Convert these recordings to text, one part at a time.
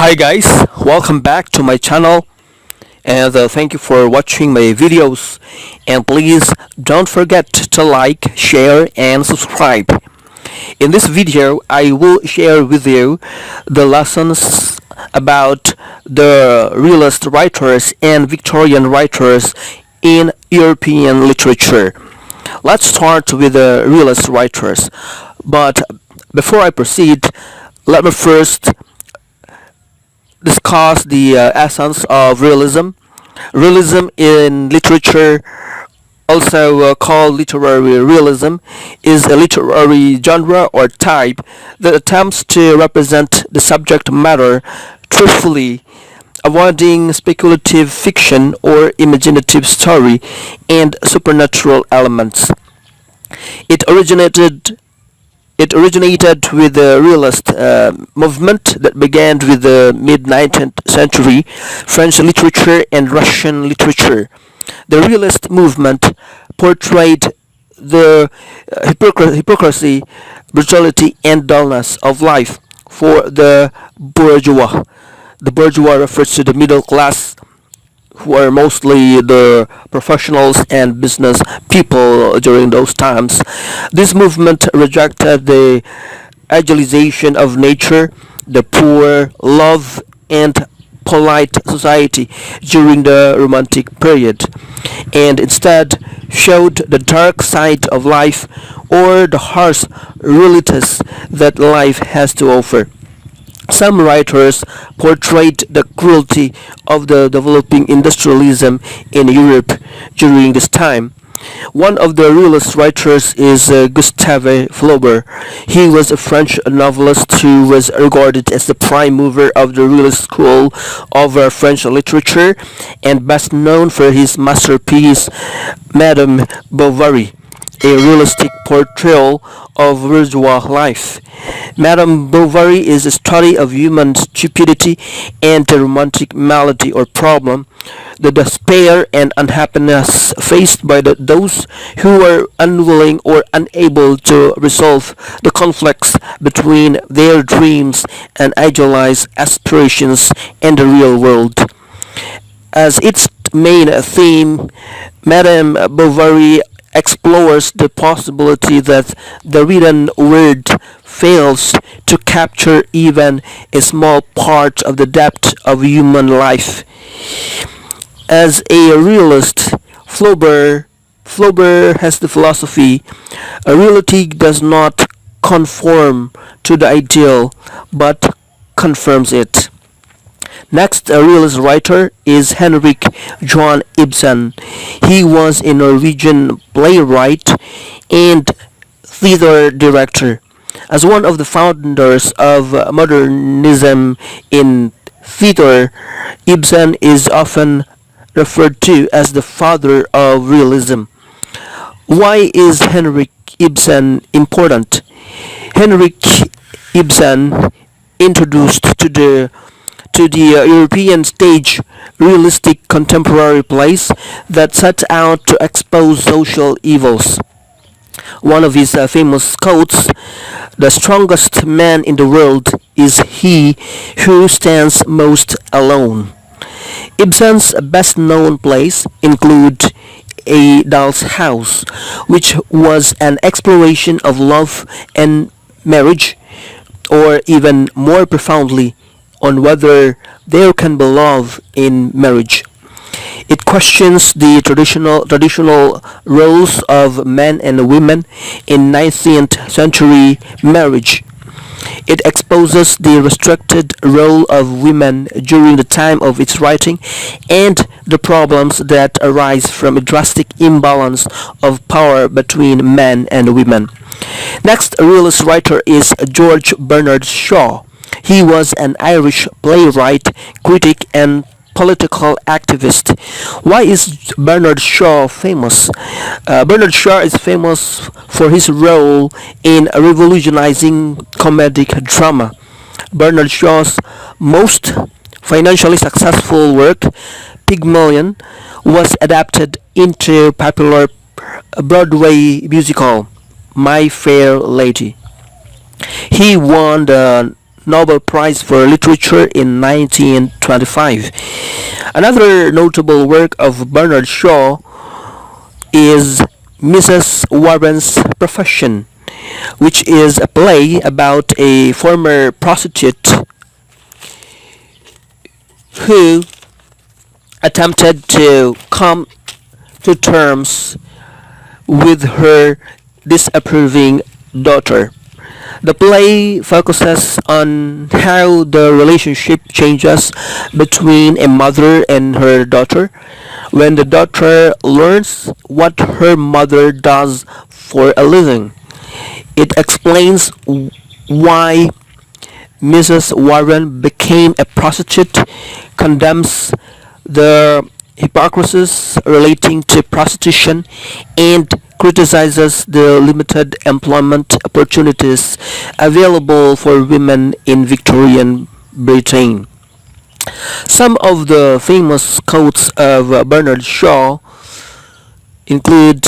Hi guys, welcome back to my channel and thank you for watching my videos, and please don't forget to like, share and subscribe. In this video I will share with you the lessons about the realist writers and Victorian writers in European literature. Let's start with the realist writers, but before I proceed, let me first discuss the essence of realism. Realism in literature, also called literary realism, is a literary genre or type that attempts to represent the subject matter truthfully, avoiding speculative fiction or imaginative story and supernatural elements. It originated it originated with the realist movement that began with the mid-19th century French literature and Russian literature. The realist movement portrayed the hypocrisy, brutality, and dullness of life for the bourgeois. The bourgeois refers to the middle class, who are mostly the professionals and business people during those times. This movement rejected the idealization of nature, the poor, love, and polite society during the Romantic period, and instead showed the dark side of life, or the harsh realities that life has to offer. Some writers portrayed the cruelty of the developing industrialism in Europe during this time. One of the realist writers is Gustave Flaubert. He was a French novelist who was regarded as the prime mover of the realist school of French literature, and best known for his masterpiece Madame Bovary, a realistic portrayal of bourgeois life. Madame Bovary is a study of human stupidity and the romantic malady or problem, the despair and unhappiness faced by those who are unwilling or unable to resolve the conflicts between their dreams and idealized aspirations and the real world. As its main theme, Madame Bovary explores the possibility that the written word fails to capture even a small part of the depth of human life. As a realist, Flaubert has the philosophy: a reality does not conform to the ideal, but confirms it. Next, a realist writer is Henrik Johan Ibsen. He was a Norwegian playwright and theater director. As one of the founders of modernism in theater, Ibsen is often referred to as the father of realism. Why is Henrik Ibsen important? Henrik Ibsen introduced to the European stage realistic contemporary plays that set out to expose social evils. One of his famous quotes: "The strongest man in the world is he who stands most alone." Ibsen's best-known plays include A Doll's House, which was an exploration of love and marriage, or even more profoundly, on whether there can be love in marriage. It questions the traditional roles of men and women in 19th century marriage. It exposes the restricted role of women during the time of its writing and the problems that arise from a drastic imbalance of power between men and women. Next, a realist writer is George Bernard Shaw. He was an Irish playwright, critic, and political activist. Why is Bernard Shaw famous? Bernard Shaw is famous for his role in revolutionizing comedic drama. Bernard Shaw's most financially successful work, Pygmalion, was adapted into popular Broadway musical My Fair Lady. He won the Nobel Prize for Literature in 1925. Another notable work of Bernard Shaw is Mrs. Warren's Profession, which is a play about a former prostitute who attempted to come to terms with her disapproving daughter. The play focuses on how the relationship changes between a mother and her daughter when the daughter learns what her mother does for a living. It explains why Mrs. Warren became a prostitute, condemns the hypocrisies relating to prostitution, and criticizes the limited employment opportunities available for women in Victorian Britain. Some of the famous quotes of Bernard Shaw include: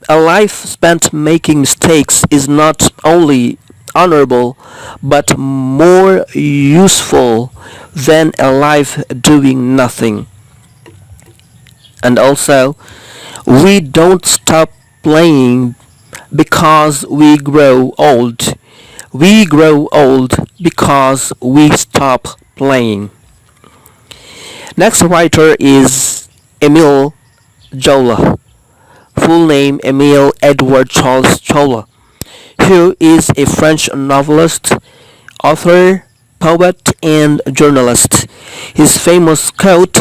a life spent making mistakes is not only honorable but more useful than a life doing nothing. And also, we don't stop playing because we grow old. We grow old because we stop playing. Next writer is Emile Zola, full name Emile Edward Charles Zola, who is a French novelist, author, poet, and journalist. His famous quote,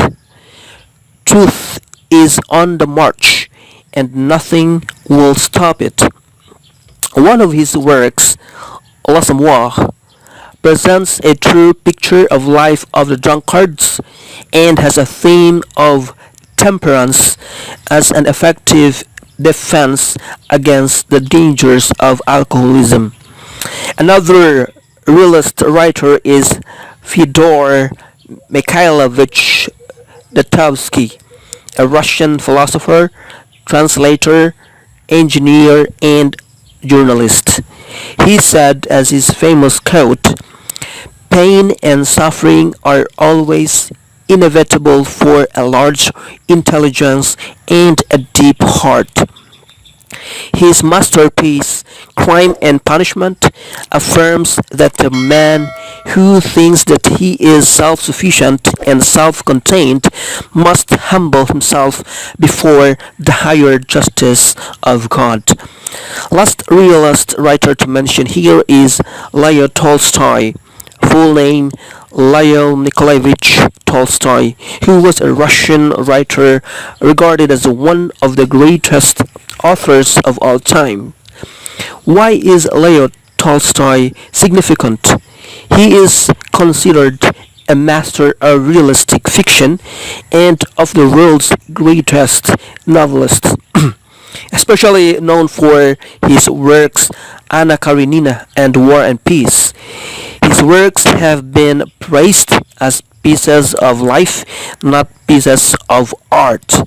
"Truth is on the march, and nothing will stop it." One of his works, L'Assommoir, presents a true picture of life of the drunkards and has a theme of temperance as an effective defense against the dangers of alcoholism. Another realist writer is Fyodor Mikhailovich Dostoevsky, a Russian philosopher, translator, engineer, and journalist. He said as his famous quote, "Pain and suffering are always inevitable for a large intelligence and a deep heart." His masterpiece, Crime and Punishment, affirms that the man who thinks that he is self-sufficient and self-contained must humble himself before the higher justice of God. Last realist writer to mention here is Leo Tolstoy, full name Leo Nikolaevich Tolstoy, who was a Russian writer regarded as one of the greatest authors of all time. Why is Leo Tolstoy significant? He is considered a master of realistic fiction and of the world's greatest novelist, especially known for his works Anna Karenina and War and Peace. His works have been praised as pieces of life, not pieces of art.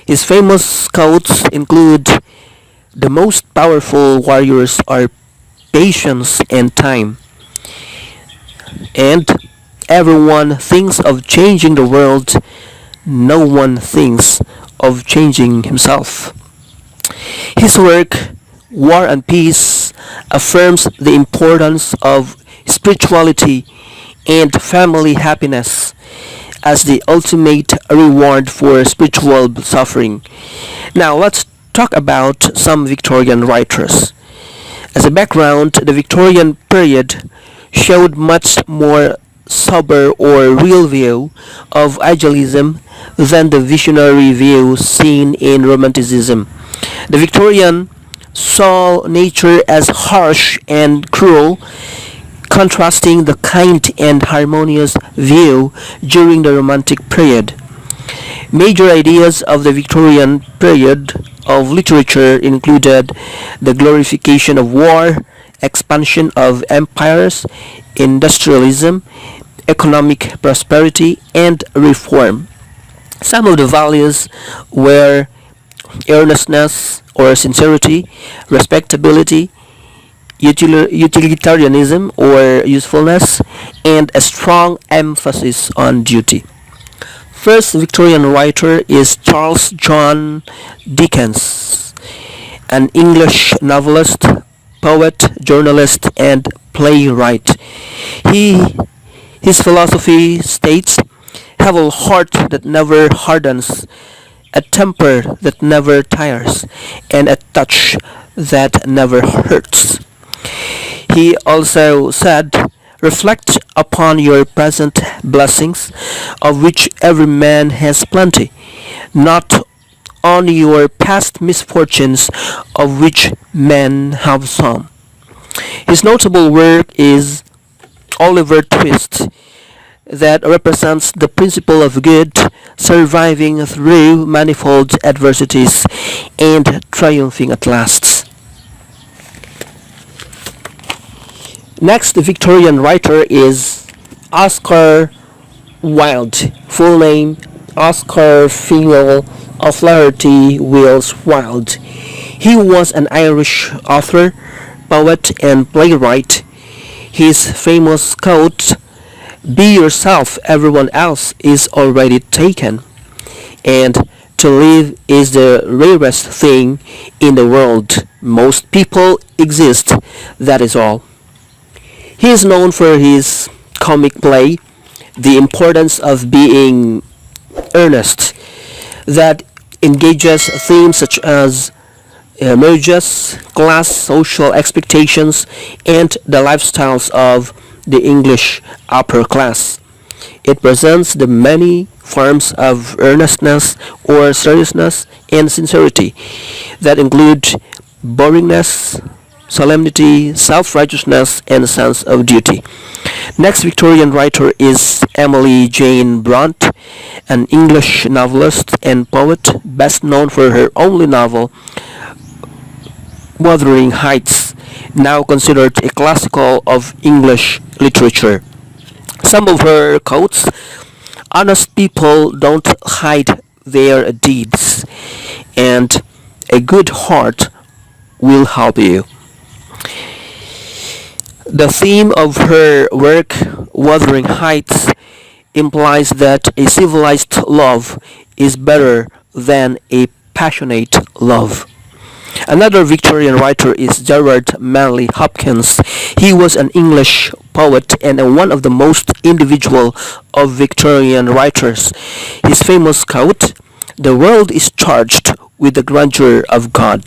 His famous quotes include, "The most powerful warriors are patience and time," and "Everyone thinks of changing the world, no one thinks of changing himself." His work, War and Peace, affirms the importance of spirituality and family happiness as the ultimate reward for spiritual suffering. Now let's talk about some Victorian writers. As a background, the Victorian period showed much more sober or real view of idealism than the visionary view seen in Romanticism. The Victorian saw nature as harsh and cruel, contrasting the kind and harmonious view during the Romantic period. Major ideas of the Victorian period of literature included the glorification of war, expansion of empires, industrialism, economic prosperity, and reform. Some of the values were earnestness or sincerity, respectability, utilitarianism or usefulness, and a strong emphasis on duty. First Victorian writer is Charles John Dickens, an English novelist, poet, journalist, and playwright. He His philosophy states, "Have a heart that never hardens, a temper that never tires, and a touch that never hurts." He also said, "Reflect upon your present blessings, of which every man has plenty, not on your past misfortunes, of which men have some." His notable work is Oliver Twist, that represents the principle of good surviving through manifold adversities and triumphing at last. Next Victorian writer is Oscar Wilde, full name Oscar Fingal O'Flaherty Wills Wilde. He was an Irish author, poet, and playwright. His famous quote, "Be yourself, everyone else is already taken," and "To live is the rarest thing in the world. Most people exist, that is all." He is known for his comic play, The Importance of Being Earnest, that engages themes such as marriages, class, social expectations, and the lifestyles of the English upper class. It presents the many forms of earnestness or seriousness and sincerity that include boringness, solemnity, self-righteousness, and a sense of duty. Next Victorian writer is Emily Jane Bront, an English novelist and poet, best known for her only novel, Wuthering Heights, now considered a classical of English literature. Some of her quotes: "Honest people don't hide their deeds," and "A good heart will help you." The theme of her work, Wuthering Heights, implies that a civilized love is better than a passionate love. Another Victorian writer is Gerard Manley Hopkins. He was an English poet and one of the most individual of Victorian writers. His famous quote, "The world is charged with the grandeur of God."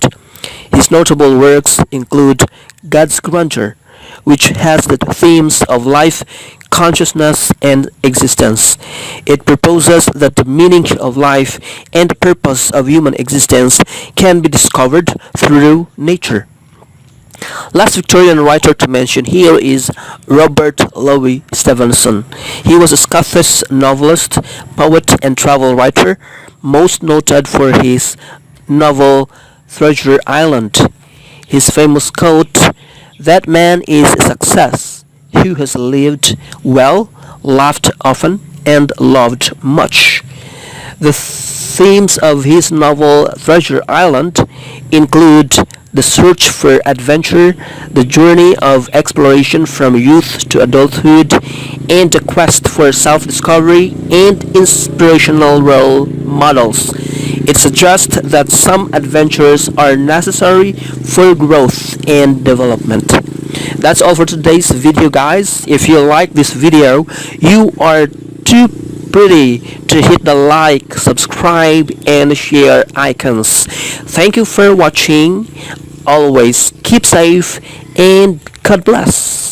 His notable works include God's Grandeur, which has the themes of life, consciousness, and existence. It proposes that the meaning of life and the purpose of human existence can be discovered through nature. Last Victorian writer to mention here is Robert Louis Stevenson. He was a Scottish novelist, poet, and travel writer, most noted for his novel Treasure Island. His famous quote, "That man is a success who has lived well, laughed often, and loved much." The themes of his novel Treasure Island include the search for adventure, the journey of exploration from youth to adulthood, and the quest for self-discovery and inspirational role models. It suggests that some adventures are necessary for growth and development. That's all for today's video, guys. If you like this video, you are too pretty to hit the like, subscribe, and share icons. Thank you for watching. Always keep safe and God bless.